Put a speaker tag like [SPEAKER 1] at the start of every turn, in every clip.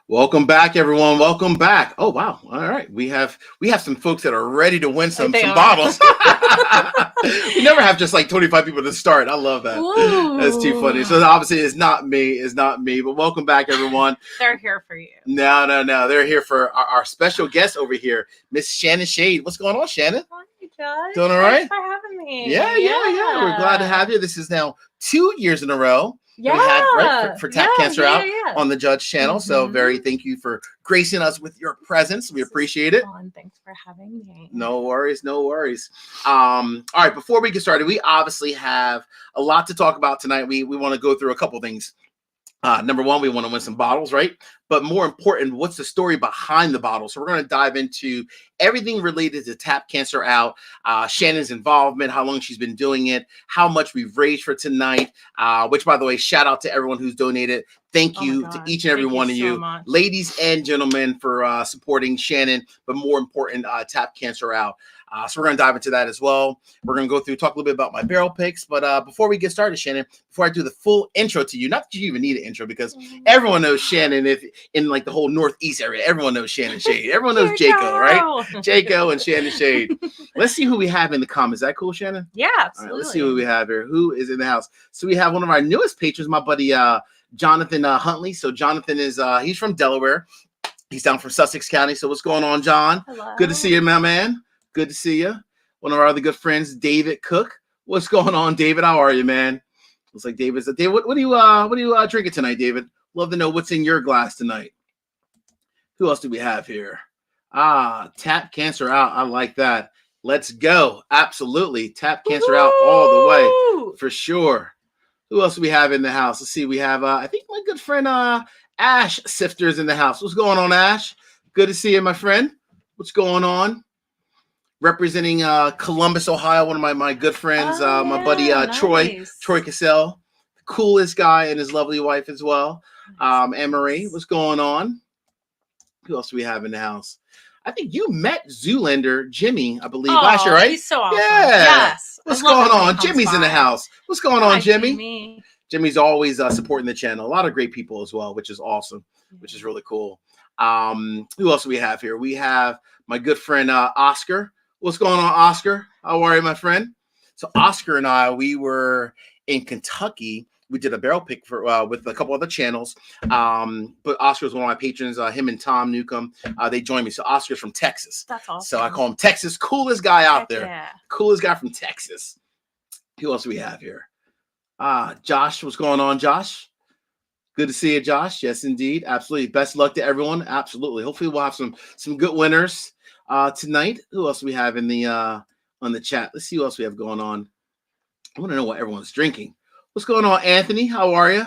[SPEAKER 1] Welcome back, everyone. Welcome back. Oh wow! All right, we have some folks that are ready to win some
[SPEAKER 2] They are.
[SPEAKER 1] bottles. We never have just like 25 people to start. I love that. That's too funny. So
[SPEAKER 2] Ooh.
[SPEAKER 1] obviously it's not me. It's not me. But welcome back, everyone.
[SPEAKER 2] They're here for you.
[SPEAKER 1] No. They're here for our special guest over here, Miss Shannon Shade. What's going on, Shannon?
[SPEAKER 2] Hi, Judge.
[SPEAKER 1] Doing all right?
[SPEAKER 2] Thanks for having me.
[SPEAKER 1] Yeah. We're glad to have you. This is now 2 years in a row.
[SPEAKER 2] Yeah.
[SPEAKER 1] We had right for Tap Cancer Out
[SPEAKER 2] Yeah.
[SPEAKER 1] on the Judge channel. So very thank you for gracing us with your presence. We appreciate it.
[SPEAKER 2] Fun. Thanks for having me.
[SPEAKER 1] No worries. All right, before we get started, we obviously have a lot to talk about tonight. We want to go through a couple things. Number one, we want to win some bottles, right? But more important, what's the story behind the bottle? So we're going to dive into everything related to Tap Cancer Out, Shannon's involvement, how long she's been doing it, how much we've raised for tonight, which, by the way, shout out to everyone who's donated. Thank you to each and every one of you, ladies and gentlemen, for supporting Shannon, but more important, Tap Cancer Out. So we're going to dive into that as well. We're going to go through, talk a little bit about my barrel picks. But before we get started, Shannon, before I do the full intro to you, not that you even need an intro because everyone knows Shannon. If in like the whole Northeast area, everyone knows Shannon Shade. Everyone knows Jaco, right? Jaco and Shannon Shade. Let's see who we have in the comments. Is that cool, Shannon?
[SPEAKER 2] Yeah, absolutely.
[SPEAKER 1] All right, let's see who we have here. Who is in the house? So we have one of our newest patrons, my buddy Jonathan Huntley. So Jonathan is he's from Delaware. He's down from Sussex County. So what's going on, John?
[SPEAKER 2] Hello.
[SPEAKER 1] Good to see you, my man. Good to see you. One of our other good friends, David Cook. What's going on, David? How are you, man? Looks like David's. David, what are you drinking tonight, David? Love to know what's in your glass tonight. Who else do we have here? Tap Cancer Out. I like that. Let's go. Absolutely. Tap Cancer Out all the way. For sure. Who else do we have in the house? Let's see. We have, I think my good friend Ash Sifter's in the house. What's going on, Ash? Good to see you, my friend. What's going on? Representing Columbus, Ohio, one of my good friends, my buddy
[SPEAKER 2] nice.
[SPEAKER 1] Troy Cassell, the coolest guy, and his lovely wife as well. Anne-Marie, what's going on? Who else do we have in the house? I think you met Zoolander Jimmy, I believe, last year, right?
[SPEAKER 2] He's so awesome.
[SPEAKER 1] Yeah.
[SPEAKER 2] Yes.
[SPEAKER 1] What's going on? Jimmy's in the house. What's going on, Jimmy? Jimmy's always supporting the channel. A lot of great people as well, which is awesome, which is really cool. Who else do we have here? We have my good friend Oscar. What's going on, Oscar? How are you, my friend? So Oscar and I, we were in Kentucky. We did a barrel pick for with a couple other channels. But Oscar was one of my patrons. Him and Tom Newcomb, they joined me. So Oscar's from Texas.
[SPEAKER 2] That's awesome.
[SPEAKER 1] So I call him Texas. Coolest guy out there.
[SPEAKER 2] Yeah.
[SPEAKER 1] Coolest guy from Texas. Who else do we have here? Josh. What's going on, Josh? Good to see you, Josh. Yes, indeed. Absolutely. Best luck to everyone. Absolutely. Hopefully we'll have some good winners tonight. Who else do we have in the on the chat? Let's see who else we have going on. I want to know what everyone's drinking. What's going on, Anthony? How are you?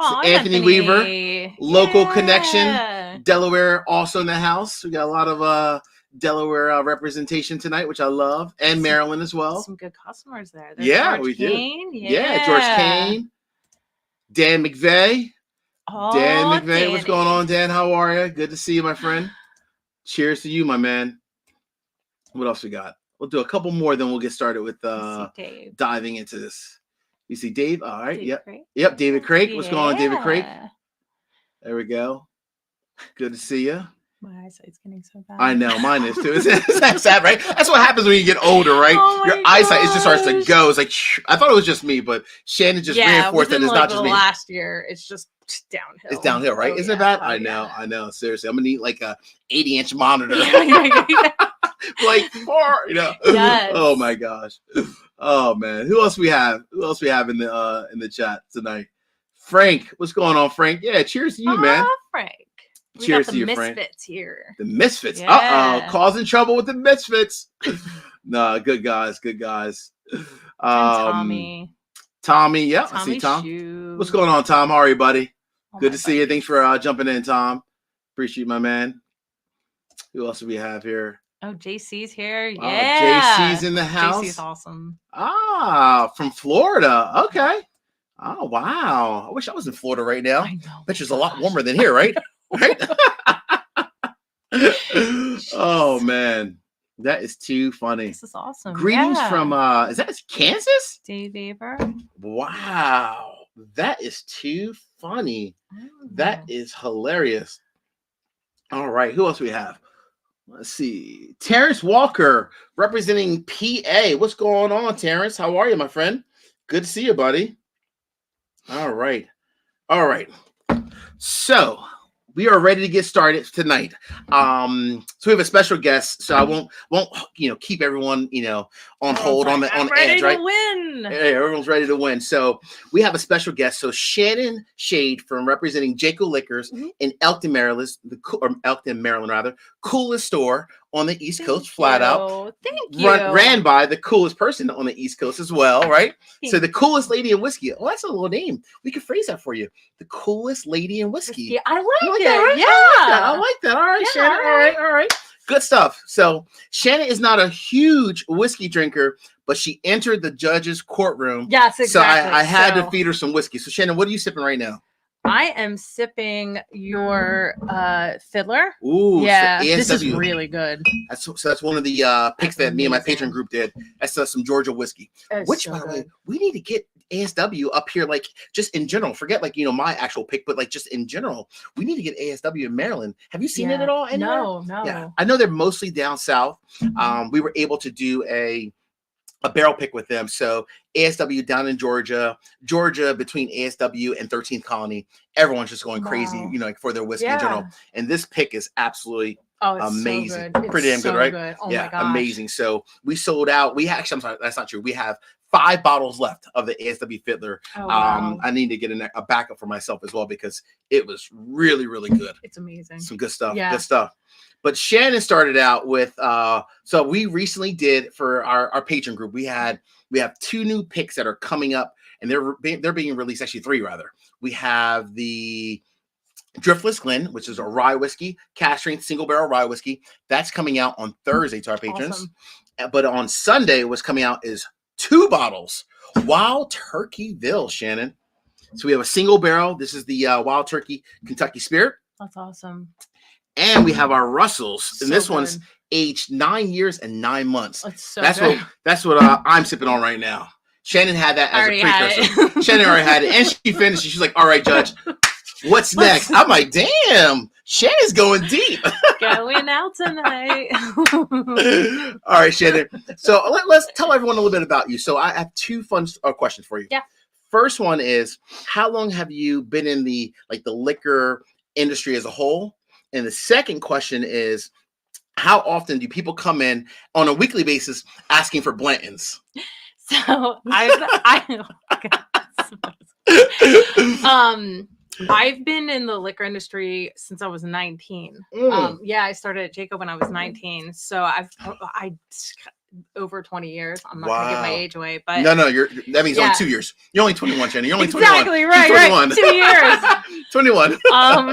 [SPEAKER 2] Oh,
[SPEAKER 1] Anthony Weaver, local connection, Delaware, also in the house. We got a lot of Delaware representation tonight, which I love, and Maryland as well.
[SPEAKER 2] Some good customers there.
[SPEAKER 1] George we
[SPEAKER 2] Kane.
[SPEAKER 1] do. Yeah, George Kane, Dan McVeigh.
[SPEAKER 2] Oh,
[SPEAKER 1] Dan McVeigh,
[SPEAKER 2] Danny.
[SPEAKER 1] What's going on, Dan? How are you? Good to see you, my friend. Cheers to you, my man. What else we got? We'll do a couple more, then we'll get started with diving into this. You see Dave? All right. Yep. David Craig. What's going on, David Craig? There we go. Good to see you.
[SPEAKER 2] My eyesight's getting so bad.
[SPEAKER 1] I know. Mine is too. Isn't that sad, right? That's what happens when you get older, right?
[SPEAKER 2] Oh
[SPEAKER 1] your eyesight just starts to go. It's like, I thought it was just me, but Shannon just reinforced that it's not just me.
[SPEAKER 2] Last year, it's just downhill.
[SPEAKER 1] It's downhill, right? Isn't it bad? I know. Seriously. I'm going to need like a 80-inch monitor. Like 4, Yes. Oh my gosh. Oh man. Who else we have? Who else we have in the chat tonight? Frank. What's going on, Frank? Yeah, cheers to you, man.
[SPEAKER 2] Frank.
[SPEAKER 1] Cheers
[SPEAKER 2] to you, Frank. The Misfits here.
[SPEAKER 1] The Misfits. Yeah. Causing trouble with the Misfits. No, good guys.
[SPEAKER 2] Tommy.
[SPEAKER 1] Yeah, I see Tom.
[SPEAKER 2] Shoe.
[SPEAKER 1] What's going on, Tom? How are you, buddy? Good to see you. Thanks for jumping in, Tom. Appreciate my man. Who else do we have here?
[SPEAKER 2] Oh, JC's here. Yeah.
[SPEAKER 1] JC's in the house.
[SPEAKER 2] JC's awesome.
[SPEAKER 1] From Florida. Okay. Oh, wow. I wish I was in Florida right now.
[SPEAKER 2] I know.
[SPEAKER 1] Bet it's a lot warmer than here, right? Right? Oh, man. That is too funny.
[SPEAKER 2] This is awesome.
[SPEAKER 1] Greetings from, is that Kansas?
[SPEAKER 2] Dave Weaver.
[SPEAKER 1] Wow. That is too funny. That is hilarious. All right. Who else we have? Let's see. Terrence Walker representing PA. What's going on, Terrence? How are you, my friend? Good to see you, buddy. All right. All right. So we are ready to get started tonight. So we have a special guest. So I won't keep everyone on hold on
[SPEAKER 2] I'm
[SPEAKER 1] the
[SPEAKER 2] ready
[SPEAKER 1] edge,
[SPEAKER 2] to
[SPEAKER 1] right?
[SPEAKER 2] win.
[SPEAKER 1] Hey, everyone's ready to win. So we have a special guest. So Shannon Shade from representing Jaco Liquors in Elkton, Maryland, Elkton, Maryland, rather, coolest store on the East Coast, flat out.
[SPEAKER 2] Thank you.
[SPEAKER 1] Ran by the coolest person on the East Coast as well, right? So the coolest lady in whiskey. Oh, that's a little name. We can phrase that for you. The coolest lady in whiskey.
[SPEAKER 2] Yeah, I like it.
[SPEAKER 1] That, right?
[SPEAKER 2] Yeah.
[SPEAKER 1] I like that. All right,
[SPEAKER 2] Yeah,
[SPEAKER 1] Shannon. All right. Good stuff. So Shannon is not a huge whiskey drinker, but she entered the judge's courtroom.
[SPEAKER 2] Yes, exactly.
[SPEAKER 1] So I had to feed her some whiskey. So Shannon, what are you sipping right now?
[SPEAKER 2] I am sipping your Fiddler.
[SPEAKER 1] Ooh,
[SPEAKER 2] yeah,
[SPEAKER 1] so
[SPEAKER 2] this is really good.
[SPEAKER 1] That's one of the picks that me and my patron group did. That's some Georgia whiskey. Which, so by the way, we need to get ASW up here, like just in general. Forget my actual pick, but like just in general, we need to get ASW in Maryland. Have you seen it at all? Anywhere?
[SPEAKER 2] No.
[SPEAKER 1] Yeah, I know they're mostly down south. We were able to do a barrel pick with them. So ASW down in Georgia between ASW and 13th Colony, everyone's just going crazy, for their whiskey in general. And this pick is absolutely amazing.
[SPEAKER 2] So
[SPEAKER 1] pretty damn good, right?
[SPEAKER 2] Good. Oh
[SPEAKER 1] yeah,
[SPEAKER 2] my gosh. Amazing.
[SPEAKER 1] So we sold out. I'm sorry, that's not true. We have 5 bottles left of the ASW Fiddler.
[SPEAKER 2] Oh, wow.
[SPEAKER 1] I need to get a backup for myself as well because it was really, really good.
[SPEAKER 2] It's amazing.
[SPEAKER 1] Some good stuff.
[SPEAKER 2] Yeah.
[SPEAKER 1] Good stuff. But Shannon started out with so we recently did for our patron group. We have 2 new picks that are coming up, and they're being released, actually 3 rather. We have the Driftless Glen, which is a rye whiskey, cast strength single barrel rye whiskey. That's coming out on Thursday to our patrons. Awesome. But on Sunday, what's coming out is 2 bottles Wild Turkeyville, Shannon. So we have a single barrel. This is the Wild Turkey Kentucky Spirit.
[SPEAKER 2] That's awesome.
[SPEAKER 1] And we have our Russells, and this one's aged 9 years and 9 months. That's what I'm sipping on right now. Shannon had that as a precursor. Shannon already had it, and she finished. She's like, "All right, Judge, what's next?" I'm like, "Damn, Shannon's going deep."
[SPEAKER 2] Going out tonight.
[SPEAKER 1] All right, Shannon. So let's tell everyone a little bit about you. So I have 2 fun questions for you.
[SPEAKER 2] Yeah.
[SPEAKER 1] First one is, how long have you been in the liquor industry as a whole? And the second question is, how often do people come in on a weekly basis asking for Blanton's?
[SPEAKER 2] So I've been in the liquor industry since I was 19. I started at Jaco when I was 19. So I over 20 years. I'm not gonna give my age away, but
[SPEAKER 1] no, that means only 2 years. You're only 21, Shannon. You're only 21.
[SPEAKER 2] Exactly right. 2 years.
[SPEAKER 1] 21.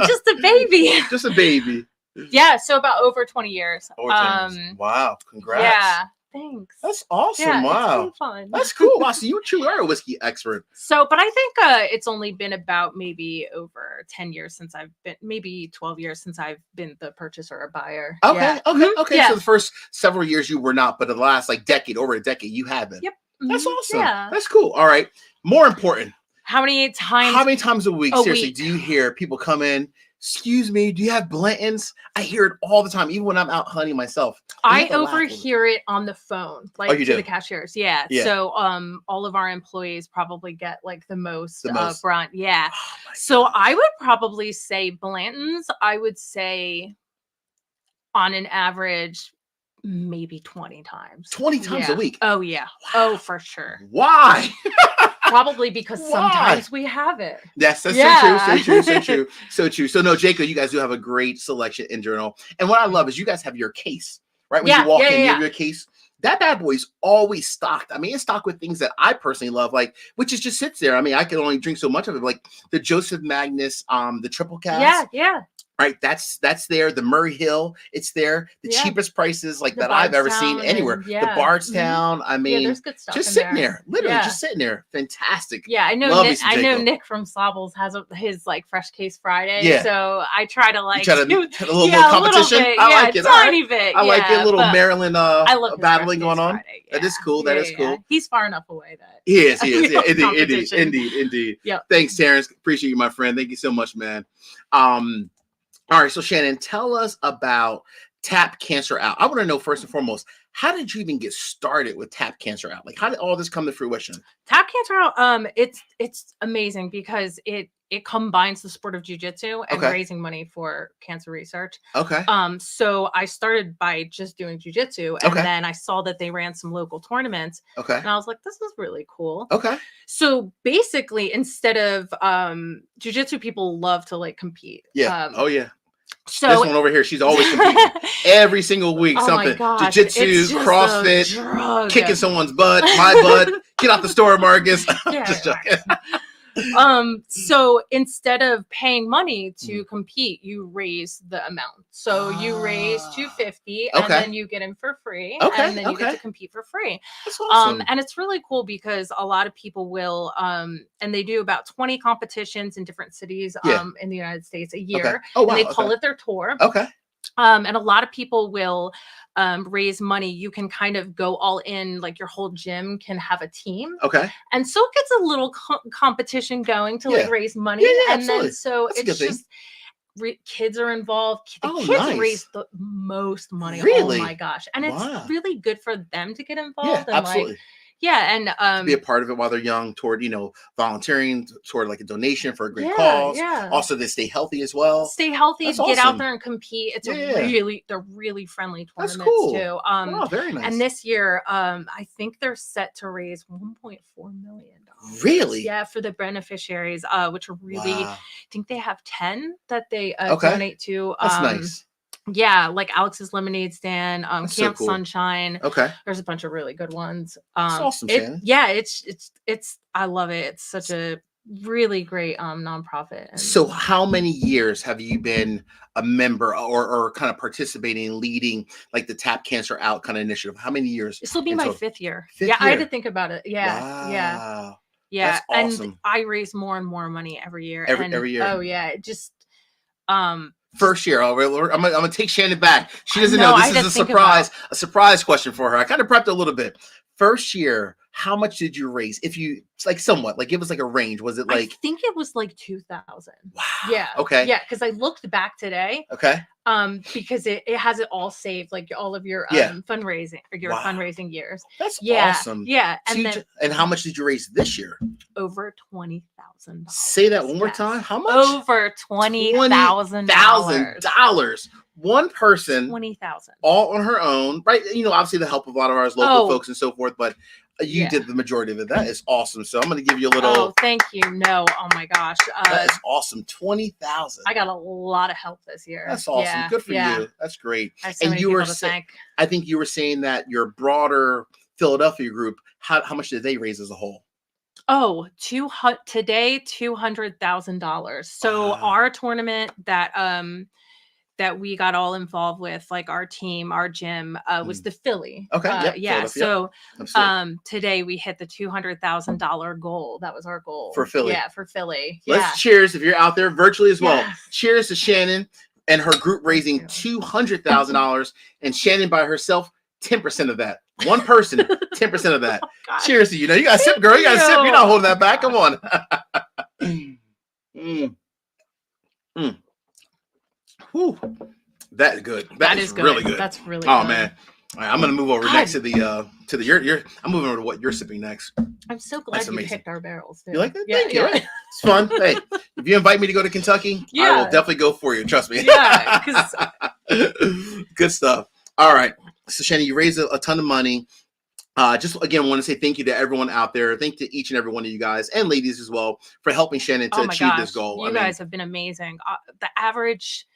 [SPEAKER 2] Just a baby.
[SPEAKER 1] Just a baby.
[SPEAKER 2] Yeah, so about over 20 years.
[SPEAKER 1] Wow, congrats.
[SPEAKER 2] Yeah, thanks.
[SPEAKER 1] That's awesome.
[SPEAKER 2] Yeah,
[SPEAKER 1] wow.
[SPEAKER 2] it's been fun.
[SPEAKER 1] That's cool. Wow, so you truly are a whiskey expert.
[SPEAKER 2] So, but I think it's only been about maybe over 10 years since I've been, maybe 12 years since I've been the purchaser or buyer.
[SPEAKER 1] Okay,
[SPEAKER 2] yeah.
[SPEAKER 1] okay. Yeah. So the first several years you were not, but the last over a decade, you have been.
[SPEAKER 2] Yep.
[SPEAKER 1] That's awesome.
[SPEAKER 2] Yeah.
[SPEAKER 1] That's cool. All right. More important.
[SPEAKER 2] How many times
[SPEAKER 1] a week? Seriously, do you hear people come in? Excuse me, do you have Blanton's? I hear it all the time, even when I'm out hunting myself.
[SPEAKER 2] I overhear it on the phone, like to
[SPEAKER 1] do?
[SPEAKER 2] the cashiers. Yeah. So all of our employees probably get like the most. Brunt. Yeah. Oh so I would probably say Blanton's, I would say on an average, maybe 20 times.
[SPEAKER 1] 20 times a week?
[SPEAKER 2] Oh, yeah. Wow. Oh, for sure.
[SPEAKER 1] Why?
[SPEAKER 2] Probably because sometimes we have it.
[SPEAKER 1] Yes, that's so true. So no, Jaco, you guys do have a great selection in general. And what I love is you guys have your case, right? When you walk in, you have your case. That bad boy's always stocked. I mean, it's stocked with things that I personally love, like, which is just sits there. I mean, I can only drink so much of it, like the Joseph Magnus, the triple cast.
[SPEAKER 2] Yeah.
[SPEAKER 1] Right, that's there. The Murray Hill, it's there. The cheapest prices that I've ever seen anywhere. The Bardstown. I mean,
[SPEAKER 2] there's good stuff
[SPEAKER 1] just sitting there, literally just sitting there. Fantastic.
[SPEAKER 2] Yeah, I know. I know Nick from Slobbles has his Fresh Case Friday. Yeah. So I try to
[SPEAKER 1] do a little competition.
[SPEAKER 2] I like it. Tiny bit.
[SPEAKER 1] I like it. A little Maryland battling going on.
[SPEAKER 2] Yeah.
[SPEAKER 1] That is cool. That is cool.
[SPEAKER 2] He's far enough away that
[SPEAKER 1] he is. Yeah, indeed.
[SPEAKER 2] Yeah.
[SPEAKER 1] Thanks, Terrence. Appreciate you, my friend. Thank you so much, man. All right, so Shannon, tell us about Tap Cancer Out. I want to know first and foremost, how did you even get started with Tap Cancer Out? Like, how did all this come to fruition?
[SPEAKER 2] Tap Cancer Out, it's amazing because it combines the sport of jiu-jitsu and raising money for cancer research.
[SPEAKER 1] Okay.
[SPEAKER 2] So I started by just doing jiu-jitsu, and then I saw that they ran some local tournaments.
[SPEAKER 1] Okay.
[SPEAKER 2] And I was like, this is really cool.
[SPEAKER 1] Okay.
[SPEAKER 2] So basically, instead of jiu-jitsu, people love to like compete.
[SPEAKER 1] Yeah. Oh yeah.
[SPEAKER 2] So
[SPEAKER 1] this one over here, she's always competing every single week.
[SPEAKER 2] Oh
[SPEAKER 1] something jiu-jitsu,
[SPEAKER 2] CrossFit,
[SPEAKER 1] kicking someone's butt, my butt. Get out the store, Marcus. Just joking.
[SPEAKER 2] So instead of paying money to compete, you raise the amount. So you raise $250 and then you get in for free. And then you get to compete for free.
[SPEAKER 1] That's awesome.
[SPEAKER 2] And it's really cool because a lot of people will and they do about 20 competitions in different cities in the United States a year.
[SPEAKER 1] Oh, wow.
[SPEAKER 2] And they call it their tour. And a lot of people will raise money. You can kind of go all in, like your whole gym can have a team. And so it gets a little competition going to like raise money. And
[SPEAKER 1] absolutely.
[SPEAKER 2] then so
[SPEAKER 1] That's
[SPEAKER 2] it's just kids are involved. The kids
[SPEAKER 1] nice.
[SPEAKER 2] Raise the most money.
[SPEAKER 1] Really?
[SPEAKER 2] Oh my gosh. And it's really good for them to get involved.
[SPEAKER 1] Yeah,
[SPEAKER 2] and
[SPEAKER 1] absolutely.
[SPEAKER 2] Like, yeah, and
[SPEAKER 1] to be a part of it while they're young, toward volunteering toward like a donation for a great cause.
[SPEAKER 2] Yeah.
[SPEAKER 1] Also, they stay healthy as well.
[SPEAKER 2] Stay healthy,
[SPEAKER 1] That's
[SPEAKER 2] get
[SPEAKER 1] awesome.
[SPEAKER 2] out there and compete. It's they're really friendly tournaments too.
[SPEAKER 1] Wow, very nice.
[SPEAKER 2] And this year, I think they're set to raise $1.4 million.
[SPEAKER 1] Really?
[SPEAKER 2] Yeah, for the beneficiaries, which are really. I think they have 10 that they donate to.
[SPEAKER 1] That's nice.
[SPEAKER 2] Yeah, like Alex's Lemonade Stand, Camp Sunshine. There's a bunch of really good ones.
[SPEAKER 1] That's awesome, Shannon.
[SPEAKER 2] Yeah, it's I love it. It's such a really great nonprofit. And
[SPEAKER 1] so how many years have you been a member or kind of participating and leading like the Tap Cancer Out kind of initiative? How many years?
[SPEAKER 2] This will be my 5th year. I had to think about it. Yeah.
[SPEAKER 1] That's awesome.
[SPEAKER 2] And I raise more and more money every year.
[SPEAKER 1] Every year.
[SPEAKER 2] Oh yeah, it just
[SPEAKER 1] first year, I'm gonna take Shannon back. She doesn't know this is a surprise question for her. I kind of prepped a little bit. First year, how much did you raise? If you like somewhat, like give us like a range. Was it like?
[SPEAKER 2] I think it was like 2,000.
[SPEAKER 1] Wow.
[SPEAKER 2] Yeah.
[SPEAKER 1] Okay.
[SPEAKER 2] Yeah, because I looked back today. Because it has it all saved, like all of your fundraising or your fundraising years.
[SPEAKER 1] That's awesome.
[SPEAKER 2] Yeah.
[SPEAKER 1] And how much did you raise this year?
[SPEAKER 2] Over $20,000.
[SPEAKER 1] Say that one more time. How much?
[SPEAKER 2] Over $20,000.
[SPEAKER 1] One person,
[SPEAKER 2] 20,000,
[SPEAKER 1] all on her own, right? Obviously the help of a lot of our local folks and so forth, but you did the majority of it. That is awesome. So I'm going to give you a little.
[SPEAKER 2] Oh, thank you. No, oh my gosh,
[SPEAKER 1] that is awesome. 20,000.
[SPEAKER 2] I got a lot of help this year.
[SPEAKER 1] That's awesome.
[SPEAKER 2] Yeah,
[SPEAKER 1] good for you. That's great.
[SPEAKER 2] I have so many people to thank.
[SPEAKER 1] I think you were saying that your broader Philadelphia group. How much did they raise as a whole?
[SPEAKER 2] Oh, today $200,000. So our tournament that we got all involved with, like our team, our gym, was the Philly. So today we hit the $200,000 goal. That was our goal
[SPEAKER 1] for Philly.
[SPEAKER 2] Yeah, for Philly.
[SPEAKER 1] Let's cheers if you're out there virtually as well. Cheers to Shannon and her group raising $200,000, and Shannon by herself 10% of that. One person, 10% of that. Cheers to you. You got to sip, girl. You got to sip. You're not holding that back. Come on. Whew. That's good. That is good. Really good.
[SPEAKER 2] That's really good.
[SPEAKER 1] Oh man. All right, I'm gonna move over next to the I'm moving over to what you're sipping next.
[SPEAKER 2] I'm so glad you picked our barrels. Too.
[SPEAKER 1] You like that? Thank you. Right? It's fun. Hey, if you invite me to go to Kentucky, I will definitely go for you. Trust me.
[SPEAKER 2] Yeah.
[SPEAKER 1] Good stuff. All right. So Shannon, you raised a ton of money. Just again, want to say thank you to everyone out there. Thank you to each and every one of you guys and ladies as well for helping Shannon to achieve this goal.
[SPEAKER 2] You guys have been amazing. The average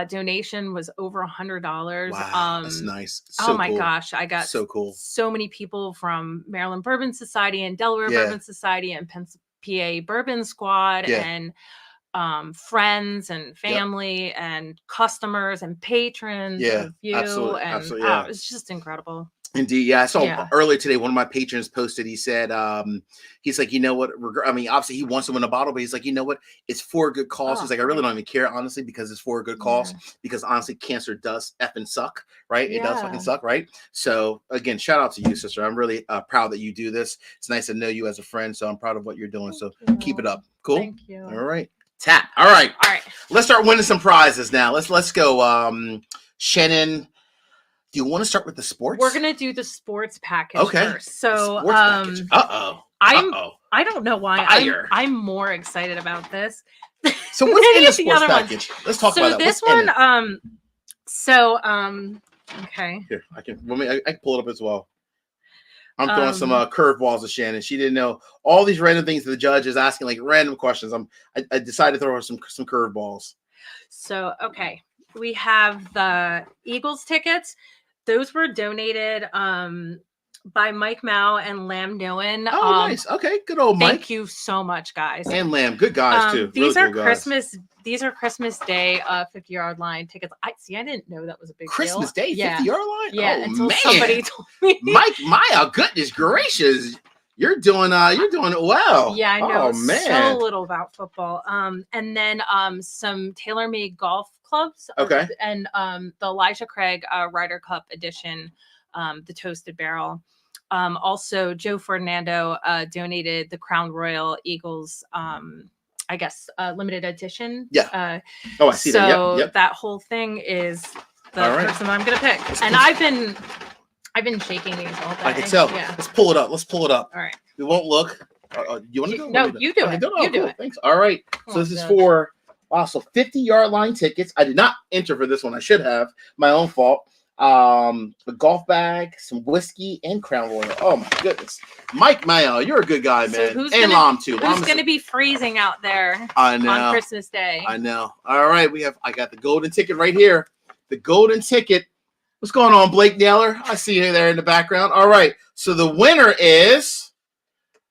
[SPEAKER 2] donation was over $100.
[SPEAKER 1] Wow, that's nice.
[SPEAKER 2] So my gosh, I got
[SPEAKER 1] so
[SPEAKER 2] many people from Maryland Bourbon Society and Delaware Bourbon Society and PA Bourbon Squad and friends and family and customers and patrons.
[SPEAKER 1] Absolutely.
[SPEAKER 2] It was just incredible.
[SPEAKER 1] Indeed. Yeah. I saw earlier today, one of my patrons posted, he said, he's like, you know what? I mean, obviously he wants to win a bottle, but he's like, you know what? It's for a good cause. He's like, I really don't even care, honestly, because it's for a good cause, because honestly, cancer does effing suck, right? It does fucking suck, right? So again, shout out to you, sister. I'm really proud that you do this. It's nice to know you as a friend. So I'm proud of what you're doing. Keep it up. Cool.
[SPEAKER 2] Thank you.
[SPEAKER 1] All right. Tap. All right.
[SPEAKER 2] All right.
[SPEAKER 1] Let's start winning some prizes now. Let's go. Shannon, do you want to start with the sports?
[SPEAKER 2] We're gonna do the sports package first. So
[SPEAKER 1] package.
[SPEAKER 2] I don't know why I'm more excited about this.
[SPEAKER 1] So what's in the sports package? Let's talk about that.
[SPEAKER 2] This one, okay.
[SPEAKER 1] Here, I can pull it up as well. I'm throwing some curveballs at Shannon. She didn't know all these random things that the judge is asking, like random questions. I decided to throw her some curveballs.
[SPEAKER 2] So okay, we have the Eagles tickets. Those were donated by Mike Mao and Lam Nguyen.
[SPEAKER 1] Oh, nice. Okay, good old Mike.
[SPEAKER 2] Thank you so much, guys.
[SPEAKER 1] And Lam, good guys too.
[SPEAKER 2] These
[SPEAKER 1] really
[SPEAKER 2] are
[SPEAKER 1] cool
[SPEAKER 2] Christmas. These are Christmas Day 50-yard line tickets. I didn't know that was a big
[SPEAKER 1] Christmas
[SPEAKER 2] deal.
[SPEAKER 1] Day 50-yard line.
[SPEAKER 2] Yeah, until somebody told me.
[SPEAKER 1] Mike Maya, goodness gracious. You're doing it well.
[SPEAKER 2] Yeah, I know
[SPEAKER 1] so
[SPEAKER 2] little about football. And then some tailor-made golf clubs.
[SPEAKER 1] Okay.
[SPEAKER 2] And the Elijah Craig Ryder Cup edition, the Toasted Barrel. Also, Joe Fernando donated the Crown Royal Eagles, I guess, limited edition.
[SPEAKER 1] Yeah. I see that.
[SPEAKER 2] So that whole thing is the person I'm gonna pick. And I've been shaking these all day.
[SPEAKER 1] I can tell. Yeah. Let's pull it up. All
[SPEAKER 2] right.
[SPEAKER 1] We won't look. You want to go?
[SPEAKER 2] No, you do it. You do it.
[SPEAKER 1] Thanks. All right. So this is for 50-yard line tickets. I did not enter for this one. I should have. My own fault. A golf bag, some whiskey, and Crown Royal. Oh my goodness, Mike Mayo, you're a good guy, man. And Lam too.
[SPEAKER 2] Who's going to be freezing out there?
[SPEAKER 1] I know.
[SPEAKER 2] On Christmas Day.
[SPEAKER 1] I know. All right, I got the golden ticket right here. The golden ticket. What's going on, Blake Naylor? I see you there in the background. All right, so the winner is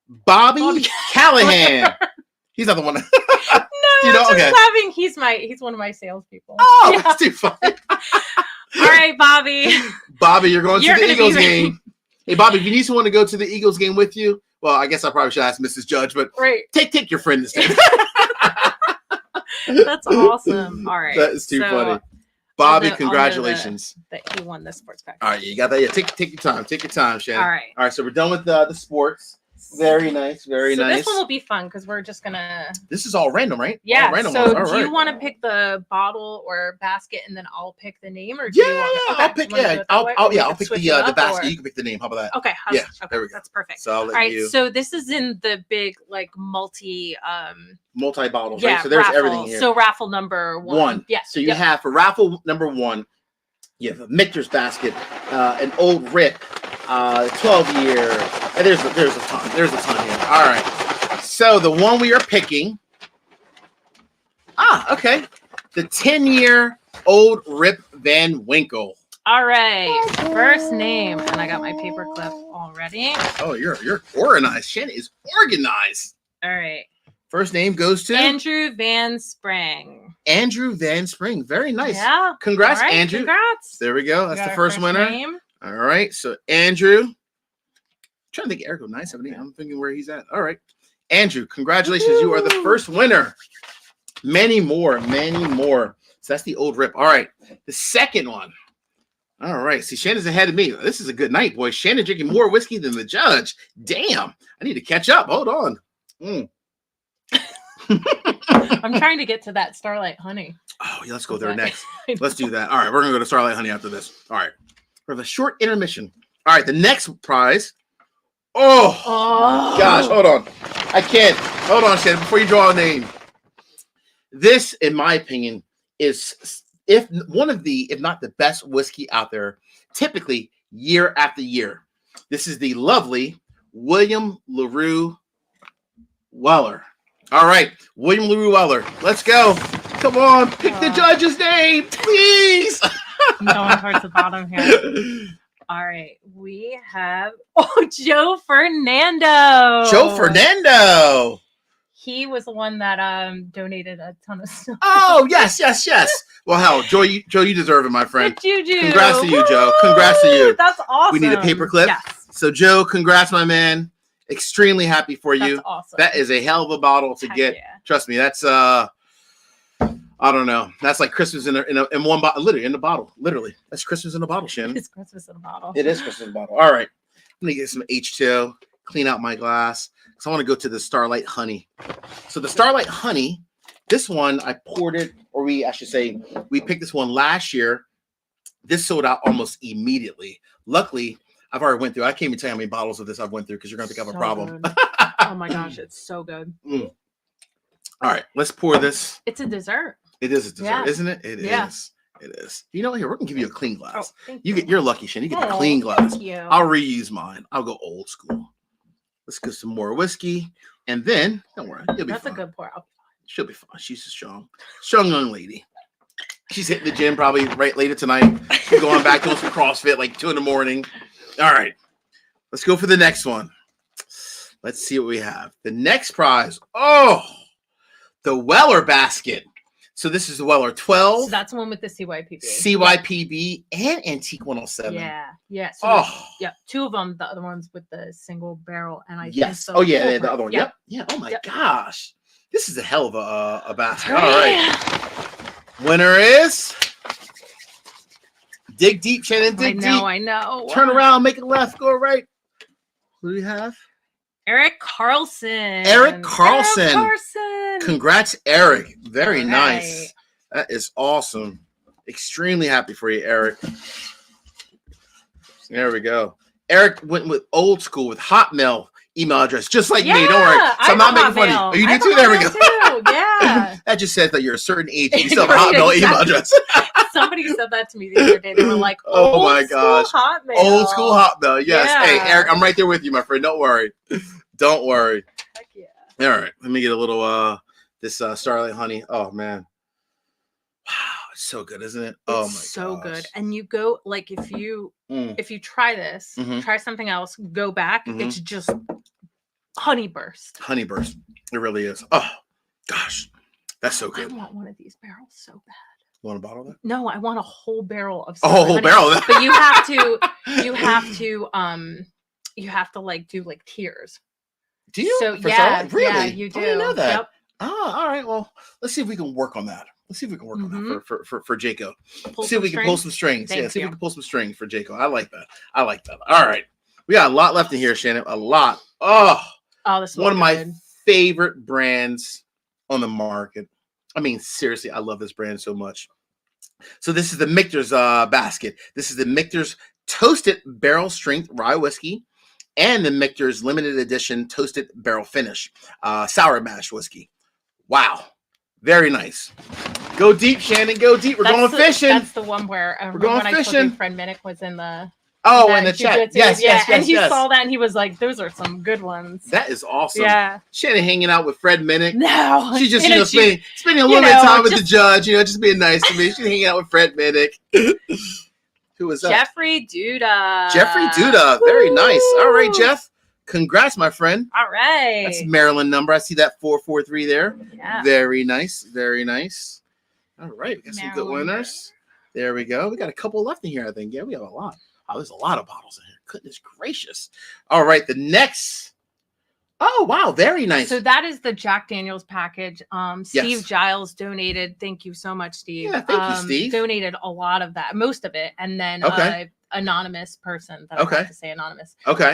[SPEAKER 1] Bobby Callahan. He's not the one.
[SPEAKER 2] No, I'm just laughing. He's one of my salespeople.
[SPEAKER 1] Oh, that's too funny.
[SPEAKER 2] All right, Bobby.
[SPEAKER 1] Bobby, you're going to the Eagles game. Hey, Bobby, if you need someone to go to the Eagles game with you, well, I guess I probably should ask Mrs. Judge, but take your friend instead.
[SPEAKER 2] That's awesome. All right.
[SPEAKER 1] That is too funny. Bobby, congratulations.
[SPEAKER 2] That he won the sports package.
[SPEAKER 1] All right, you got that? Yeah, take your time. Take your time, Shannon.
[SPEAKER 2] All right.
[SPEAKER 1] All right, so we're done with the sports. Very nice, very nice.
[SPEAKER 2] So this one will be fun because we're just gonna.
[SPEAKER 1] This is all random, right?
[SPEAKER 2] Yeah.
[SPEAKER 1] All random
[SPEAKER 2] so do you want to pick the bottle or basket, and then I'll pick the name, or do you want
[SPEAKER 1] I'll pick. Yeah, I'll pick the basket. You can pick the name. How about that?
[SPEAKER 2] Okay.
[SPEAKER 1] Yeah. There we go.
[SPEAKER 2] That's perfect.
[SPEAKER 1] So I'll let
[SPEAKER 2] all right.
[SPEAKER 1] you.
[SPEAKER 2] So this is in the big
[SPEAKER 1] multi bottles.
[SPEAKER 2] Yeah.
[SPEAKER 1] Right? So there's
[SPEAKER 2] raffle.
[SPEAKER 1] Everything here.
[SPEAKER 2] So raffle number one.
[SPEAKER 1] Yeah. So you have for raffle number one, you have a Michter's basket, an old Rip. 12-year, and there's a ton here. All right, so the one we are picking, okay, the 10-year old Rip Van Winkle.
[SPEAKER 2] All right, first name, and I got my paperclip already.
[SPEAKER 1] Oh, you're organized. Shannon is organized.
[SPEAKER 2] All right.
[SPEAKER 1] First name goes to
[SPEAKER 2] Andrew Van Spring.
[SPEAKER 1] Andrew Van Spring, very nice.
[SPEAKER 2] Yeah.
[SPEAKER 1] Congrats, Andrew.
[SPEAKER 2] Congrats.
[SPEAKER 1] There we go. That's the first winner. Name. All right, so Andrew. I'm trying to think Eric nice. I'm thinking where he's at. All right. Andrew, congratulations. Woo! You are the first winner. Many more. So that's the old Rip. All right. The second one. All right. See, Shannon's ahead of me. This is a good night, boys. Shannon drinking more whiskey than the judge. Damn. I need to catch up. Hold on.
[SPEAKER 2] I'm trying to get to that Starlight Honey.
[SPEAKER 1] Oh, yeah, let's go there next. Let's do that. All right. We're going to go to Starlight Honey after this. All right. For the short intermission. All right. The next prize. Oh my gosh, hold on. I can't. Hold on, Shannon, before you draw a name. This, in my opinion, is if not the best whiskey out there, typically year after year. This is the lovely William LaRue Weller. All right, William LaRue Weller. Let's go. Come on, pick the judge's name, please.
[SPEAKER 2] I'm going towards the bottom here. All right, we have Joe Fernando.
[SPEAKER 1] Joe Fernando.
[SPEAKER 2] He was the one that donated a ton of stuff.
[SPEAKER 1] Oh, yes. Well, hell, Joe, you deserve it, my friend.
[SPEAKER 2] You do.
[SPEAKER 1] Congrats to you, Joe. Congrats to you.
[SPEAKER 2] That's awesome.
[SPEAKER 1] We need a paperclip.
[SPEAKER 2] Yes.
[SPEAKER 1] So, Joe, congrats, my man. Extremely happy for you.
[SPEAKER 2] That's awesome.
[SPEAKER 1] That is a hell of a bottle to get. Yeah. Trust me, that's I don't know. That's like Christmas in one bottle, literally in the bottle. Literally, that's Christmas in a bottle, Shannon.
[SPEAKER 2] It's Christmas in a bottle.
[SPEAKER 1] It is Christmas in a bottle. All right, I'm gonna get some H2O, clean out my glass, because I want to go to the Starlight Honey. So the Starlight Honey This one, I poured it, or I should say, we picked this one last year. This sold out almost immediately. Luckily, I've already went through. I can't even tell you how many bottles of this I've went through because you're going to think I have a problem.
[SPEAKER 2] Oh my gosh, it's so good.
[SPEAKER 1] All right, let's pour this.
[SPEAKER 2] It's a dessert.
[SPEAKER 1] It is a dessert, isn't it? It is. It is. You know, here, we're going to give you a clean glass. You're lucky, Shannon. You get a clean glass.
[SPEAKER 2] Thank you.
[SPEAKER 1] I'll reuse mine. I'll go old school. Let's get some more whiskey. And then, don't worry, you'll be fine. That's a
[SPEAKER 2] good pour.
[SPEAKER 1] She'll be fine. She's a strong young lady. She's hitting the gym probably right later tonight. She's going back doing some CrossFit like 2 a.m. All right. Let's go for the next one. Let's see what we have. The next prize. Oh, the Weller basket. So this is the Weller 12.
[SPEAKER 2] So that's the one with the CYPB.
[SPEAKER 1] CYPB and Antique 107.
[SPEAKER 2] Yeah. So yeah, 2 of them. The other ones with the single barrel, and I think
[SPEAKER 1] the other one. Yep. Yeah. Oh my gosh, this is a hell of a basket. All right. Winner is. Dig deep, Shannon. Dig deep.
[SPEAKER 2] I know.
[SPEAKER 1] Turn around, make it left, go right. Who do we have?
[SPEAKER 2] Eric Carlson.
[SPEAKER 1] Congrats, Eric. Very nice. That is awesome. Extremely happy for you, Eric. There we go. Eric went with old school with Hotmail email address, just like me. Don't worry. So I'm not making fun of you. Oh, you do too? There we go.
[SPEAKER 2] Yeah.
[SPEAKER 1] That just says that you're a certain age and you still have a Hotmail email address.
[SPEAKER 2] Somebody said that to me the other day. They were like,
[SPEAKER 1] oh my gosh.
[SPEAKER 2] Hotmail.
[SPEAKER 1] Old school Hotmail. Yes. Yeah. Hey, Eric, I'm right there with you, my friend. Don't worry. Don't worry.
[SPEAKER 2] Heck yeah.
[SPEAKER 1] All right. Let me get a little this Starlight Honey. Oh man. Wow, it's so good, isn't it? Oh my gosh.
[SPEAKER 2] So good. And you go like if you try this, try something else, go back, it's just honey burst.
[SPEAKER 1] Honey burst. It really is. Oh gosh. That's so good.
[SPEAKER 2] I want one of these barrels so bad.
[SPEAKER 1] You want a bottle of that?
[SPEAKER 2] No, I want a whole barrel of
[SPEAKER 1] whole barrel.
[SPEAKER 2] But you have to like do like tiers.
[SPEAKER 1] Do you?
[SPEAKER 2] So
[SPEAKER 1] really?
[SPEAKER 2] Yeah, you do.
[SPEAKER 1] I didn't know that.
[SPEAKER 2] Yep.
[SPEAKER 1] Oh, all right. Well, let's see if we can work on that. On that for Jaco. See if we can pull some strings. See if we can pull some strings for Jaco. I like that. All right. We got a lot left in here, Shannon. A lot. Oh,
[SPEAKER 2] this is
[SPEAKER 1] one of my favorite brands on the market. I mean, seriously, I love this brand so much. So this is the Michter's basket. This is the Michter's Toasted Barrel Strength Rye Whiskey and the Michter's Limited Edition Toasted Barrel Finish Sour Mash Whiskey. Wow. Very nice. Go deep, Shannon. Go deep. We're going fishing.
[SPEAKER 2] That's the one where
[SPEAKER 1] we're going fishing.
[SPEAKER 2] I told you Fred Minnick was in the...
[SPEAKER 1] Oh, in the chat. Yes.
[SPEAKER 2] And he saw that and he was like, those are some good ones.
[SPEAKER 1] That is awesome.
[SPEAKER 2] Yeah.
[SPEAKER 1] Shannon hanging out with Fred Minnick.
[SPEAKER 2] No.
[SPEAKER 1] She's just, spending a little bit of time with the judge, just being nice to me. She's hanging out with Fred Minnick. Who was that?
[SPEAKER 2] Jeffrey Duda.
[SPEAKER 1] Very nice. All right, Jeff. Congrats, my friend.
[SPEAKER 2] All right.
[SPEAKER 1] That's Maryland number. I see that 443 there.
[SPEAKER 2] Yeah.
[SPEAKER 1] Very nice. All right. We got some good winners. There we go. We got a couple left in here, I think. Yeah, we have a lot. Oh, there's a lot of bottles in here. Goodness gracious. All right, the next. Oh, wow. Very nice.
[SPEAKER 2] So that is the Jack Daniels package. Steve Giles donated. Thank you so much, Steve.
[SPEAKER 1] Yeah, thank you, Steve.
[SPEAKER 2] Donated a lot of that, most of it. And then anonymous person that I have to say anonymous.
[SPEAKER 1] Okay.